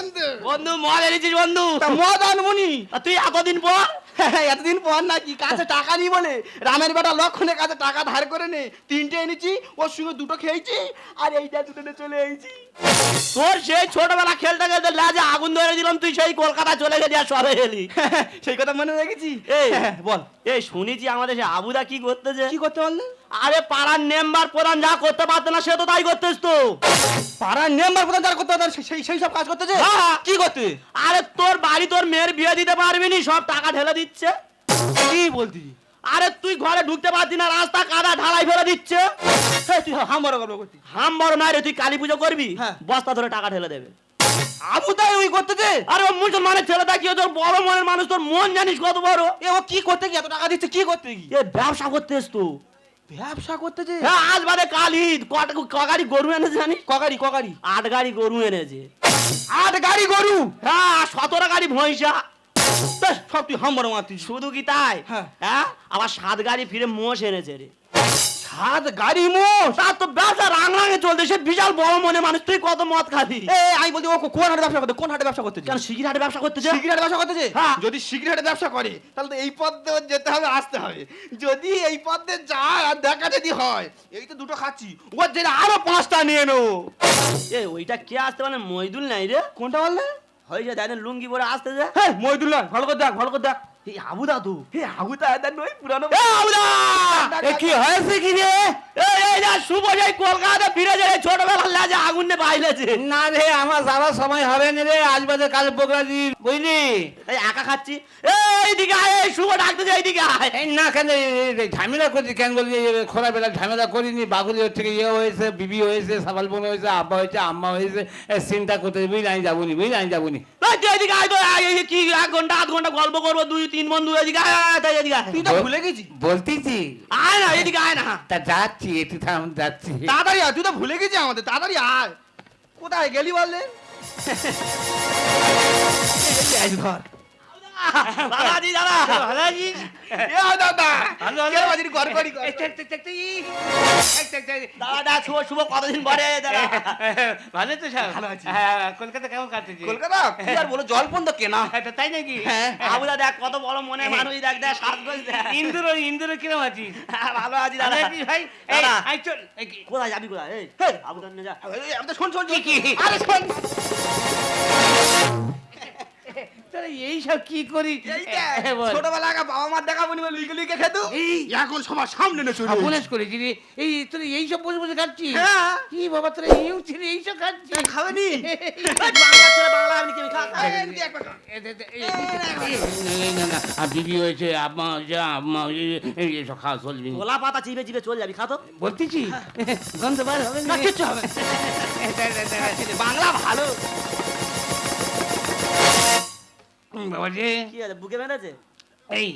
বন্ধু বন্ধু মদ এনেছিস বন্ধু? মদ আনমনি তুই এতদিন পর? এতদিন পর নাকি কাছে টাকা নি বলে রামের বেটা লক্ষণের কাছে টাকা ধার করে নে 3টে এনেছি, ওর সঙ্গে 2টো খেয়েছি আর এইটা 2টো চলে এসেছি। তোর সেই ছোটবেলা খেলতে খেলতে লাজে আগুন ধরে দিলাম, তুই সেই কলকাতা চলে গেলি আর সবে এলি। সেই কথা মনে রেখেছি। এই বল এই শুনেছি আমাদের সে আবুদা কি করতেছে? কি করতে পারলে? আরে পাড়ার মেম্বার প্রধান যা করতে পারতো না সে তো তাই করতেছ তো। পাড়ার মেম্বার প্রধান যারা করতে পারতো সেই সব কাজ করতেছে। হ্যাঁ। কি করতে? আরে তোর বাড়ি তোর মেয়ের বিয়ে দিতে পারবি নি, সব টাকা ঢেলে দিচ্ছে। কি বলতি? আরে তুই ঘরে ঢুকতে পারছি না, রাস্তা কাদা ঢালাই ফেলে দিচ্ছে। তুই হাম বড় গল্প করতি। হাম বড় নয় রে, তুই কালী পুজো করবি, হ্যাঁ। বস্তা ধরে টাকা ঢেলে দেবে। আবু তাই ওই করতেছে? আরে ও মুসলমানের ছেলেটা কি, তোর বড় মনের মানুষ, তোর মন জানিস কত বড়। এ ও কি করতে কি এত টাকা দিচ্ছে? কি করতে কি? এ ব্যবসা করতে এসতো। ব্যবসা করতেছে? হ্যাঁ, আজ বাদে কাল ঈদ, ক গাড়ি গরু এনেছে জানিস? কগাড়ি 8 গাড়ি গরু এনেছে। 8 গাড়ি গরু? হ্যাঁ, 17 গাড়ি ভৈঁসা। সব তুই হাম বড় মারতি। শুধু কি তাই, হ্যাঁ। হ্যাঁ আবার 7 গাড়ি ফিরে মোষ এনেছে রে। 7 গাড়ি মোষ? তার তো ব্যবসা রাঙাঙে চলছে, সে বিশাল বড় মনে মানুষ, তুই কত মদ খাবি। আমি বলছি ও কোন হাটে ব্যবসা করতে? কোন হাটে ব্যবসা করতেছে? কেন সিগারেট ব্যবসা করতেছে? সিগারেট ব্যবসা করতেছে? হ্যাঁ। যদি সিগারেট ব্যবসা করে তাহলে তো এই পথ দিয়ে যেতে হবে, আসতে হবে। যদি এই পথ দিয়ে যায় আর দেখা যদি হয়, এই তো 2টো খাচ্ছি, ওর জন্য আরো 5টা নিয়ে নেবো। এ ওইটা কে আসতে মানে মইদুল নাই রে? কোনটা বললে? হয়েছে দেখেন লুঙ্গি পরে আসতে যে। হ্যাঁ মইদুল নয়, ভালো করে দেখ, ভালো করে দেখ। এই আবুদা তো। হে আগুতা এদার নয়, পুরানো। এ আবুদা! এ কি হয়েছে কি রে? এই যা শুভ যাই কলকাতা ফিরে যায়, ছোটবেলার লাজে আগুন নে বাইলেছে। না রে, আমার যাওয়ার সময় হবে না রে, আজ বাদে কাল বকরাজি, বুঝলি? এই একা খাচ্ছি। এইদিকে আয়, এই শুভ ডাকতে যাই, এইদিকে আয়। এই না কেন ঝামেলা করছি কেন বলছি? খোলাবেলা ঝামেলা করিনি, বাগুলি হচ্ছে ইয়ে হয়েছে, বিবি হয়েছে, সাবাল বোন হয়েছে, আব্বা হয়েছে, আম্মা হয়েছে, চিন্তা করতে বুঝলি, আমি যাবনি, বুঝলি, আমি যাবনি। এই তুই এদিকে আয় তো, এই কি 1 ঘন্টা 8 ঘন্টা গল্প করবো, 2-3 বন্ধু, এদিকে আয়, তাই এদিকে আয়। তুই তো ভুলে গেছিস। বলতেছি আয় না, এদিকে আয় না। তা যাচ্ছি, একটু থাম, যাচ্ছি। তাড়াতাড়ি আয়, তুই তো ভুলে গেছিস আমাদের, তাড়াতাড়ি আয়। কোথায় গেলি বললে? ঘর দাদাজি, দাদা ভালো আছিস? এ দাদা ভালো, ভালো। কে বাজির ঘর করি কর। দাদা শুভ শুভ কতদিন পরে দাদা। ভালো তো সব? ভালো আছি। হ্যাঁ, কলকাতা কেমন কাটতেছি? কলকাতা কি আর বলো, জল পর্যন্ত কেনা। তাই নাকি? আবুদা দেখ কত বড় মনে মানুষ, দেখ দেখ সাজগোজ দেখ। ইন্দুর কিরম আছিস? ভালো আছি ভালো দাদা। আছিস ভাই? এই, দাদা। আয় চল। এই কি? কোথায় যাবি কোথায়? এই হেই। আবুদা নিয়ে যা। আমি তো শোন শোন শোন। কি? আরে শোন। তোরা এইসব কি করিস? এই দেখ, বল। ছোটবেলা আগে বাবা মার দেখা বনি বলে লিখে লিখে খেতো, এখন সবার সামনে না চলে সর্বনাশ করেছি রে। এই তোরা এইসব বসে বসে খাচ্ছিস? হ্যাঁ। কি বাবা তোরা এই ছিলি এইসব খাচ্ছিস? খাবেনি? বাংলা ছেলে বাংলা আমি কি খা। বিবি হয়েছে, আম্মা হয়েছে, আম্মা এইসব খাওয়া চলবি না। গোলা পাতা চিবে চিবে চলে যাবি, খা তো। বলতেছি গন্ধ বার হবে না? কিচ্ছু হবে বাংলা ভালো। বাবা রে, কি আছে বুকে মেরেছে? এই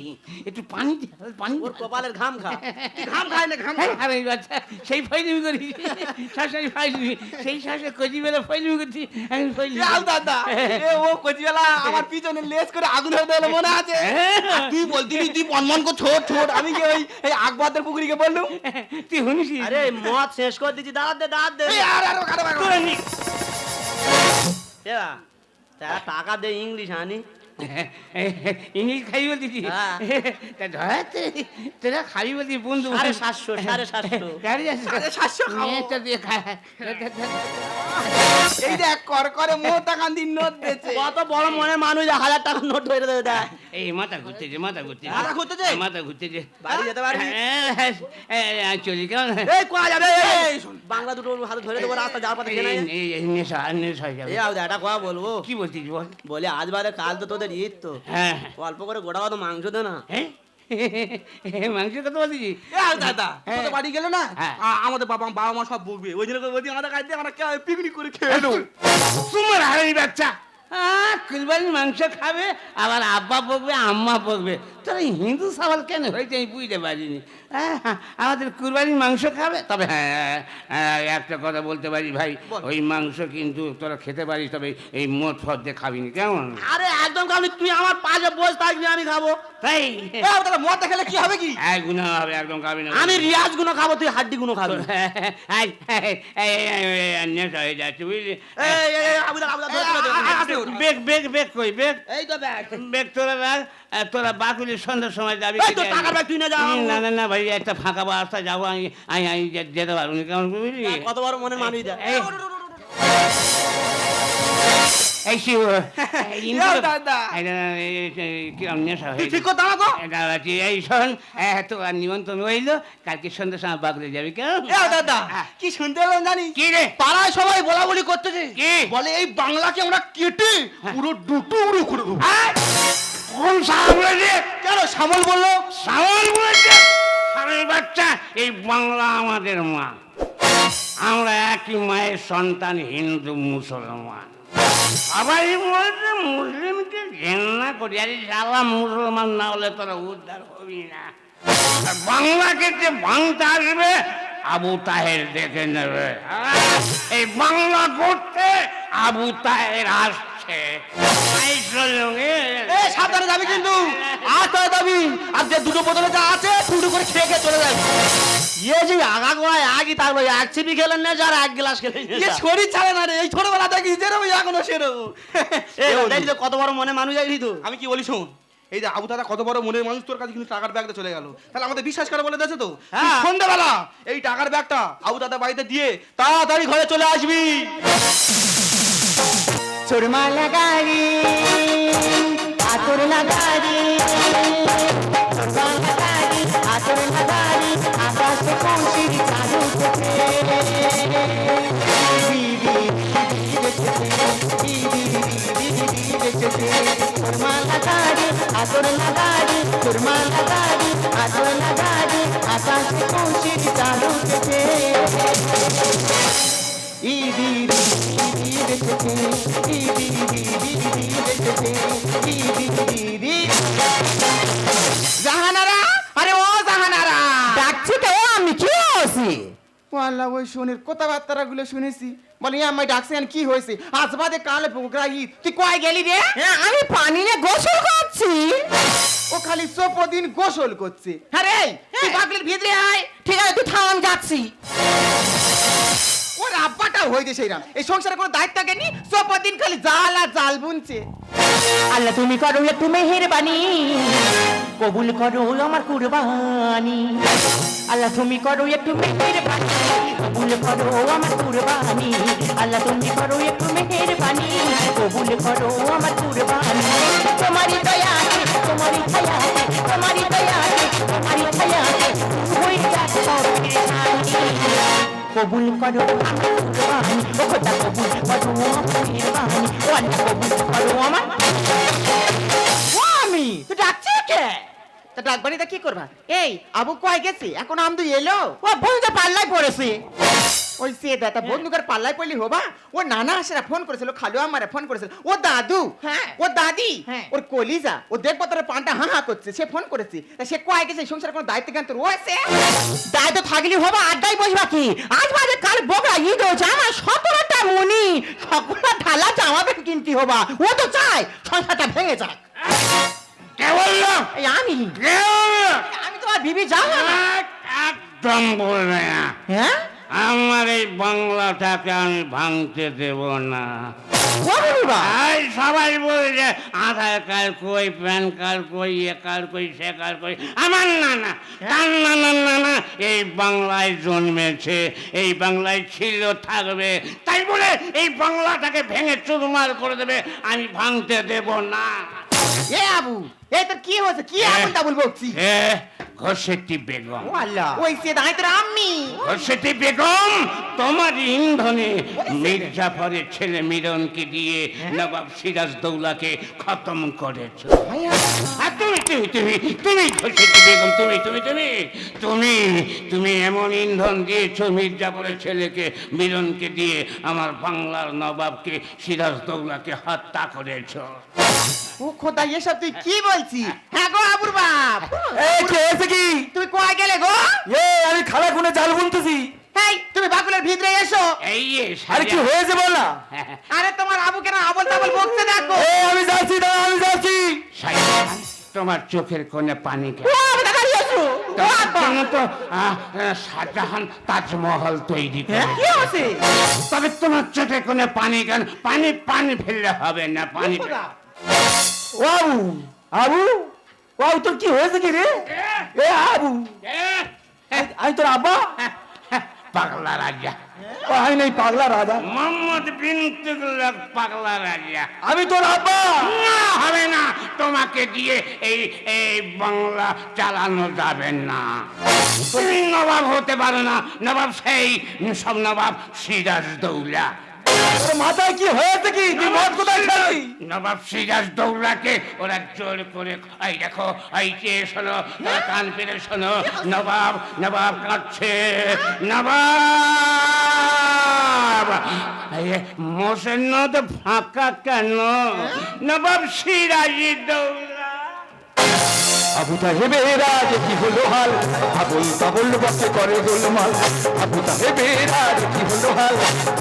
একটু পানি দে, পানি দে। ওর কপালের ঘাম খা। ঘাম খায় না, ঘাম এই, খায়। আরে বাচ্চা, সেই ফাইলিমি করিস, শাশুড়ি ফাইলিমি, সেই শাশুড়ি কচি বেলা ফাইলিমি করছি, আমি ফাইলিমি এ আল দাদা, এ ও কচিবেলা আমার পিছনে লেজ করে আগুন হয়ে দিল, মনে আছে? আর তুই বলতিলি তুই মনমন কর ছোট ছোট, আমি কি ওই এই আকবরদের পুকুরিকে বললুম? তুই শুনিস? আরে মদ শেষ করে দিচ্ছি, দাঁত দে দাঁত দে। এই আর আর কারো বারো। এরা তারা টাকা দে, ইংলিশ আনি। ইংলিশ খাই বলতেছি? হ্যাঁ। তোরা খাবি বলছি বন্ধু? 750, 750। গাড়ি আছে? 750 খাবো। মেয়েটা দিয়ে খা। এই দেখ কর করে মোটা কান্দির নোট দিয়েছে। কত বড় মনে মানুষ, 1000 টাকার নোট ধরে দেয় দেয়। এই মাথা ঘুরতেছে, মাথা ঘুরতেছে, মাথা ঘুরতেছে? মাথা ঘুরতেছে। বাড়ি যেতে পারবি? চলি কেমন? এই কোয়া যাবে, এই শোন। বাংলা দুটো হাতে ধরে দেবো, রাস্তা যাওয়ার পথে খেয়ে নেয়। এই নেশা নেশা হয়ে যাবে। এই আউদা একটা কথা বলবো। কি বলছিস বল? বলি আজ বাদে কাল তো তোদের ঈদ তো, হ্যাঁ। অল্প করে গোটা কত মাংস দে না। হ্যাঁ? মাংসের কথা বলছিস? এ আল দাদা, হ্যাঁ। তোদের বাড়ি গেলে না হ্যাঁ। আমাদের বাবা মা সব বকবে, ওই জন্য বলছি আমাদের কাছে আমরা পিকনিক করে খেয়ে নেবো। তোমার হারানি বাচ্চা, কুরবানির মাংস খাবে, আবার আব্বা বকবে, আম্মা বকবে। তোরা হিন্দু সওয়াল কেন হয়েছে আমি বুঝতে পারিনি। আমাদের কুরবানির মাংস খাবে, তবে হ্যাঁ একটা কথা বলতে পারি ভাই, ওই মাংস কিন্তু তোরা খেতে পারিস, তবে এই মদ ফদ দিয়ে খাবিনি, কেমন? আরে একদম খাবি, তুই আমার পাশে বসে থাকবি, আমি খাবো। তাই এ আল দাদা, মদ খেলে কি হবে কি? এক গুণা হবে, একদম খাবি না। আমি রিয়াজ গুলো খাবো, তুই হাড্ডি গুলো খাবি। নেশা হয়ে যাচ্ছে বুঝলি? এই আবুদা আবুদা ধরে ধরে ধরে। আস্তে বেগ বেগ বেগ কই বেগ এই তো ব্যাগ বেগ তোরা রাখ তোরা বাকুলি সন্ধ্যার সময় যাবি এই তো টাকার ব্যাগ তুই না যাও না না না ভাই একটা ফাঁকা রাস্তা যাবো আমি আমি যেতে পারবো না কেমন বুঝলি কত বড় মনের মানুষ দেখ এই এই শিব দাদা কিরম নেশা তুই হয়ে ঠিক করে দাঁড়া তো এই শোন তোর নিমন্ত্রণ হইলো কালকে সন্ধ্যার সময় বাকুলি যাবি কেমন দাদা কি শুনতে পেলাম জানিস কি রে পাড়ায় সবাই বলা বলি করতেছে কি? বলে এই বাংলাকে আমরা কেটে পুরো ডুটুরু করে দেবো কোন সামনে রে কেন শ্যামল বললো সামল বলেছে স্বামীর বাচ্চা এই বাংলা আমাদের মা আমরা একই মায়ের সন্তান হিন্দু মুসলমান সবাই বলছে মুসলিমকে ঘেন্না করি আরে সালা মুসলমান না হলে তোরা উদ্ধার হবি না আর বাংলাকে যে ভাঙতে আসবে আবু তাহের দেখে নেবে এই বাংলা করতে আবু তাহের আসছে সাবধানে যাবি কিন্তু আর তোরা যাবি আর যে দুটো বোতলে যা আছে ফুটু করে খেয়ে খেয়ে চলে যাবি ইয়ে যে আগা গোড়ায় আগই থাকলো এক চিপি খেলেন না যার এক গ্লাস খেলেন ইয়ে শরীর ছাড়ে না রে এই ছোটবেলা থেকে যেরকম এখনো সেরকম দেখলি তো কত বড় মনে মানুষ যাইলি তো আমি কি বলি শোন এই যে আবু দাদা কত বড় মনের মানুষ তোর কাছে কিন্তু টাকার ব্যাগটা চলে গেল তাহলে আমাদের বিশ্বাস করে বলে দিয়েছে তো তুই হ্যাঁ। সন্ধ্যাবেলা এই টাকার ব্যাগটা আবু দাদা বাড়িতে দিয়ে তাড়াতাড়ি ঘরে চলে আসবি চোরমালা গাড়ি আতর লাগাড়ি চোরমালা গাড়ি আতর লাগাড়ি আকাশে পৌঁছির চালু থেকে চোরমালা গাড়ি আতর লাগাড়ি চোরমালা গাড়ি আতর লাগাড়ি আকাশে পৌঁছির চালু থেকে জাহানারা আরে ও জাহানারা ডাকছি তো আমি কি হয়েছি ও আল্লাহ ওই শোনের কথাবার্তা গুলো শুনেছি বলি আমায় ডাকছেন কি হয়েছে আজ বাদে কালে পোকরা ঈদ তুই কয় গেলি রে আমি পানি নিয়ে গোসল করছি ও খালি চোপদিন গোসল করছে হ্যাঁ রে তুই বাগলির ভিতরে আয় ঠিক আছে তুই থাম যাচ্ছি ওর আব্বাটা হইছে সেইরাম এই সংসারে কোনো দায়িত্ব কেনি চোপদিন খালি জাল আর জাল বুনছে আল্লাহ তুমি করো একটু মেহেরবানি কবুল করো আমার কুরবানি আল্লাহ তুমি করো একটু মেহেরবানি কবুল করো আমার কুরবানি আল্লাহ তুমি করো একটু মেহেরবানি কবুল করো আমার কুরবানি তোমারই দয়াতে তোমারই ছায়াতে তোমারই দয়াতে তোমারই ছায়াতে হয়ে যাচ্ছে সব কবুল করো আমার কুরবানি ও খোদা কবুল করো আমার মেহেরবানি ও আল্লাহ কবুল করো আমার ও আমি তুই ডাকছিস কে তা ডাকবানি তা কি করবা এই আবু কয় গেছে এখন আমদু এলো ও বন্ধু পাল্লাই পড়েছে ওই সে দাদা বন্ধুকার পাল্লায় পড়লি হবা ও নানা আসেরা ফোন করেছিল খালু আমারে ফোন করেছিল ও দাদু হ্যাঁ। ও দাদি হ্যাঁ। ওর কলিজা ও দেখবো তোর পানটা হা হা করছে সে ফোন করেছে তা সে কয় গেছে সংসার কোনো দায়িত্ব জ্ঞান তোর রয়েছে দায়িত্ব থাকলে হবে আড্ডায় বসবা কি আজ বাজে কাল বকরা ঈদ হচ্ছে আমার 17টা মনি সকলটা ঢালা জামা প্যান্ট কিনতে হবা ও তো চায় সংসারটা ভেঙে যাক কে বললো এই আমি কে বললো আমি তোমার বিবি যাও না একদম বলবে না হ্যাঁ আমার এই বাংলাটাকে আমি ভাঙতে দেব না বলবা এই সবাই বলছে আধার কার্ড কই প্যান কার্ড কই এ কার্ড কই সে কার্ড কই আমার না না তার না না না না এই বাংলায় জন্মেছে এই বাংলায় ছিল থাকবে তাই বলে এই বাংলাটাকে ভেঙে চুরমার করে দেবে আমি ভাঙতে দেব না এ আবু এই তোর কি হয়েছে কি আবুল তাবুল বকছি এ ঘষেটি বেগম ও আল্লাহ ওই সে দাঁড়াই তোর আম্মি ঘষেটি বেগম তোমার ইন্ধনে মির্জাফরের ছেলে মিরনকে দিয়ে নবাব সিরাজদৌলাকে খতম করেছো আর তুমি তুমি তুমি তুমি ঘষেটি বেগম তুমি তুমি তুমি তুমি তুমি এমন ইন্ধন দিয়েছো মির্জাফরের ছেলেকে মিরনকে দিয়ে আমার বাংলার নবাবকে সিরাজদৌলাকে হত্যা করেছো ও খোদা এসব তুই কি বলছি হ্যাঁ গো আবুর বাপ এই কে এসে কি তুই কয় গেলে গো আমি খালা কোনে জাল বুনতেছি এই তুমি বাকুলের ভিতরে এসো এই আরে কি হয়েছে বল না আরে তোমার আবু কেন আবল তাবল বকতে দেখো আমি যাচ্ছি দাঁড়া আমি যাচ্ছি তোমার চোখের কোণে পানি কেন ও আমি দাঁড়িয়ে আছো জন্য তো শাহজাহান তাজমহল তৈরি হ্যাঁ, করে কি আছে? তবে তোমার চোখে কোনো পানি কেন পানি পানি ফেললে হবে না পানি বাবু আবু বাবু তোর কি হয়েছে কি রে? এ আবু আমি তোর আব্বা পাগলা রাজা আমি নাই পাগলা রাজা, মোহাম্মদ বিন তুগলক পাগলা রাজা আমি তোর আব্বা। না হবে না তোমাকে দিয়ে এই এই বাংলা চালানো যাবে না তুমি নবাব হতে পারো না নবাব সেই সব নবাব সিরাজ দৌলা তোর মাথায় কি হয়েছে কি? তুই মদ কোথায় খালি? নবাব সিরাজ দৌলাকে ওরা জোর করে এই দেখো এই যে শোনো তোরা কান পেরে শোনো নবাব নবাব কাঁদছে নবাব মোসের নদ ফাঁকা কেন নবাব সিরাজি দৌলা আবু সাহেবের আজ কি হলো হাল, আবুল তাবুল বাসে করে গোলমাল। আবু সাহেবের আজ কি হলো হাল,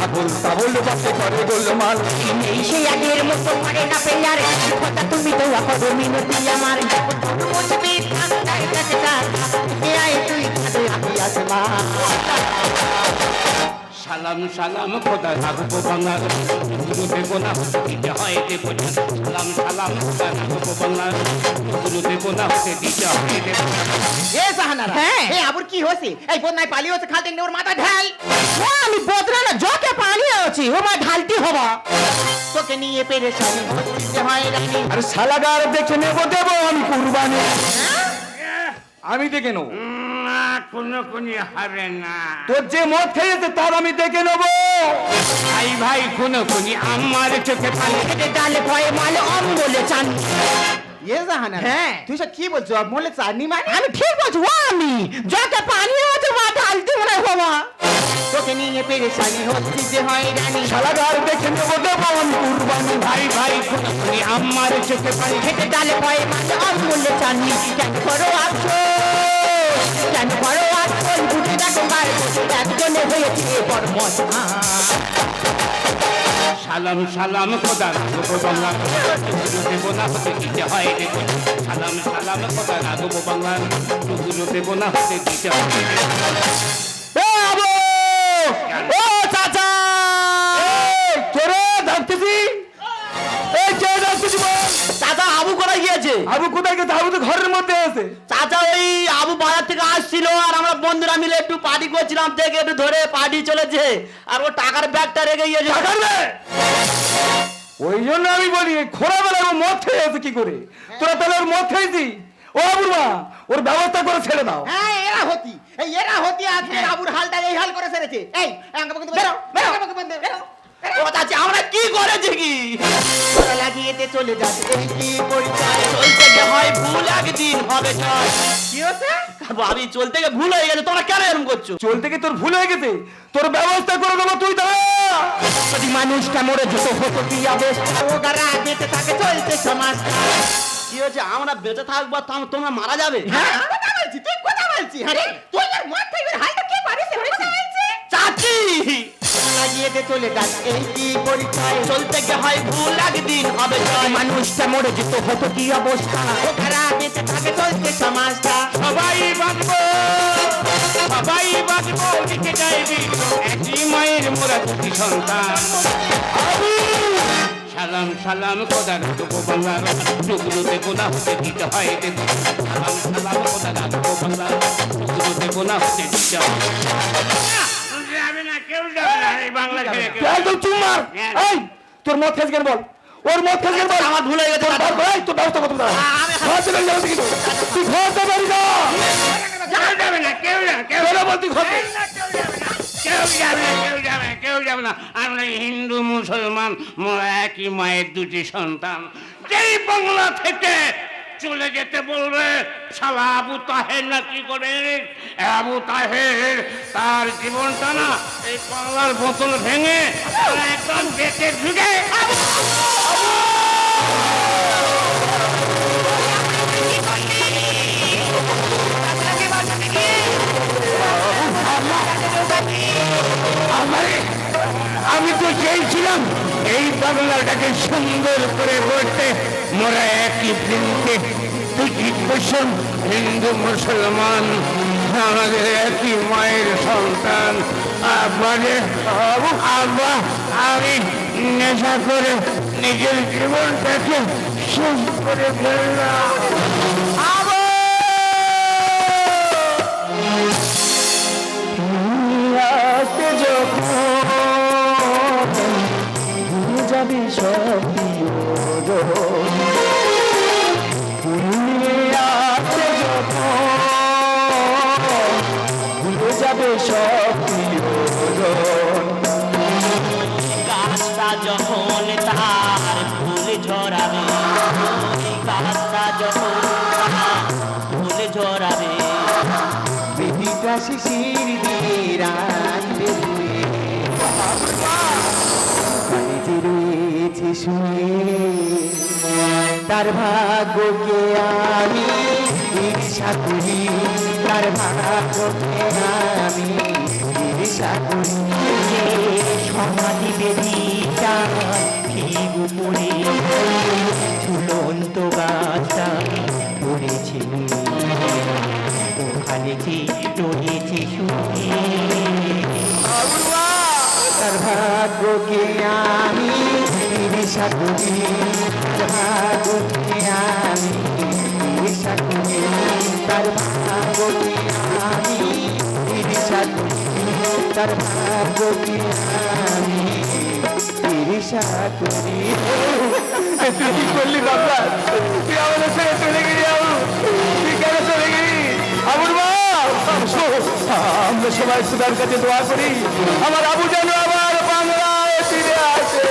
আবুল তাবুল বাসে করে গোলমাল। এই সে আগের মতো করে না পেয়ার কথা তুমি তো করো মিনতি আমার বুঝবি ঠান্ডার কাছে এ আয় তুই খাদে আমি আসমা সালাম সালাম খোদা রাখবো বাংলার গুরু দেব না দিতে হয় দেব না সালাম সালাম খোদা রাখবো বাংলার গুরু দেব না হতে দিতে হয় দেব না এ জাহানারা, হ্যাঁ। এ আবুর কি হয়েছে? এই বদনায় পালিয়ে হচ্ছে খালতে ওর মাথা ঢাল। আমি বদরা না জকে পানি আছি ও মা ঢালতি হবা তোকে নিয়ে পেরেশানি হচ্ছে হয়রানি। আর শালাগার দেখে নেবো দেবো আমি কুরবানি, আমি দেখে নেবো। না কোনো কোনি হবে না তোর যে মদ খেয়েছে তার আমি দেখে নেবো। ভাই ভাই কোনো কোনি আমার চোখে পানি খেতে ডালে ভয়ে মালে অম বলে চান এ জাহানারা, হ্যাঁ। তুই সব কি বলছো? মলে চাটনি মানে? আমি ঠিক বলছি ও আমি জকে পানি আছে মা ঢালতি মনে হবা তোকে নিয়ে পেরেশানি হচ্ছে যে হয়রানি। শালাগার দেখে নেবো দেবো আমি কুরবানি। ভাই ভাই কোনো কোনি আমার চোখে পানি খেতে ডালে ভয়ে মালে অম বলে চাননি কেন করো আছো কেন করো আছো বুঝে দেখো গায়ে একজনে হয়েছে বড় মজা সালাম সালাম খোদা রাখবো বাংলার গুরু দেব না হতে দিতে হয় দেব না সালাম সালাম খোদা রাখবো বাংলার গুরু দেব না হতে দিতে হয় দেব না। এ আবু, ও চাচা, তোরে ডাকতেছি, এই কে ডাকতেছি বল? চাচা আবু কোথায় গিয়েছে? আবু কোথায় গেছে? আবু তো ঘরের মধ্যে আছে। চাচা ওই আবু বাজার থেকে আসছিল আর আমরা বন্ধুরা মিলে একটু পার্টি করছিলাম থেকে একটু ধরে পার্টি চলেছে আর ও টাকার ব্যাগটা রেখে গিয়েছে। টাকার ব্যাগ? ওই জন্য আমি বলি খোলাবেলায় ও মদ খেয়ে আছে কি করে? তোরা তাহলে ওর মদ খেয়েছি? ও আবুর মা, ওর ব্যবস্থা করে ছেড়ে দাও। হ্যাঁ, এরা হতি আজকে আবুর হালটা এই হাল করে ছেড়েছে। এই আমাকে বন্ধ বেরো বেরো আমাকে বন্ধ বেরো। ও চাচা আমরা কি করেছি কি? তোরা লাগিয়েতে চলে যাচ্ছে এই কি পরিচয়? চলতে গিয়ে হয় ভুল একদিন হবে জয়। কি হচ্ছে? ভাবি চলতে গিয়ে ভুল হয়ে গেছে, তোমরা কেন এরকম করছো? চলতে কি তোর ভুল হয়ে গেছে? তোর ব্যবস্থা করে দেবো, তুই দাঁড়া। যদি মানুষটা মরে যেত হতো কি আবেশ ও গারা বেঁচে থাকে চলছে সমাজ। কি হয়েছে? আমরা বেঁচে থাকবো আর তোমরা মারা যাবে? হ্যাঁ, আমি কথা বলছি, তুই কথা বলছি। আরে তুই আর মদ খাইবার হালটা কে পারিস? আমি কথা বলছি। চাচি লাগিয়েতে চলে যাচ্ছে এই কি পরিচয়? চলতে গিয়ে হয় ভুল একদিন হবে জয়। মানুষটা মরে যেত হতো কি অবস্থা ও গারা বেঁচে থাকে চলছে সমাজটা। সবাই বাঁচবো সবাই বাঁচবো দিকে যাইবি একই মায়ের মোরা দুটি সন্তান সালাম সালাম খোদা রাখবো বাংলার টুকরো দেবো না হতে দিতে হয় দেব সালাম সালাম খোদা রাখবো বাংলার টুকরো দেবো না হতে দিতে হয় যাবে না কেউ যাবে না এই বাংলা ছেড়ে কেউ একদম চুপ মার। এই তোর মদ খেয়েছে কেন বল? ওর মদ খেয়েছে কেন বল? আমার ভুল হয়ে গেছে। তোর ব্যবস্থা করতে দাঁড়া। ঘর থেকে বেরিয়ে যাবে কিন্তু। তুই ঘর থেকে বেরিয়ে যা। কেউ যাবে না কেউ যাবে কেউ বেরো বল, তুই ঘর থেকে। কেউ যাবে না কেউ যাবে না কেউ যাবে না আমরা হিন্দু মুসলমান মোরা একই মায়ের দুটি সন্তান যেই বাংলা থেকে চলে যেতে বলবে শালা আবু তাহের না কি করে আবু তাহের তার জীবনটা না এই বাংলার বোতল ভেঙে একদম বেঁচে ঢুকে আমি তো চেয়েছিলাম এই বাংলাটাকে সুন্দর করে গড়তে মোরা একই প্রিন্টে প্রত্যেক হিন্দু মুসলমান আমাদের একই মায়ের সন্তান। আব্বা আমি নেশা করে নিজের জীবনটাকে শেষ করে ফেললাম। আসতে যখন ভুলে যাবে সব প্রিয়জন, ভুলে আসতে যখন ভুলে যাবে সব প্রিয়জন। গাছটা যখন তার ফুল ঝরাবে, গাছটা যখন তার ফুল ঝরাবে, বেদিটা শিশির দিয়ে রাখবে ধুয়ে, বাড়িতে রয়েছে শুয়ে, তার ভাগ্যকে আমি ঈর্ষা করি, তার ভাগ্যকে আমি ঈর্ষা করি। সমাধি বেদিটা ঠিক উপরে ঝুলন্ত গাছটা পড়েছে, ওখানে যে রয়েছে শুয়ে। তার ভাগ্যকে আমি ঈর্ষা করি, তার ভাগ্যকে আমি ঈর্ষা করি, তার ভাগ্যকে আমি ঈর্ষা করি, তার ভাগ্যকে আমি ঈর্ষা করি। তুই কি করলি বাবা? তুই আমাদের ছেড়ে চলে গেলি আবু, তুই কেন চলে গেলি? আবুর মা, আমরা সবাই সুদার কাছে দোয়া করি আমার আবু যেন আবার বাংলায় ফিরে আসে।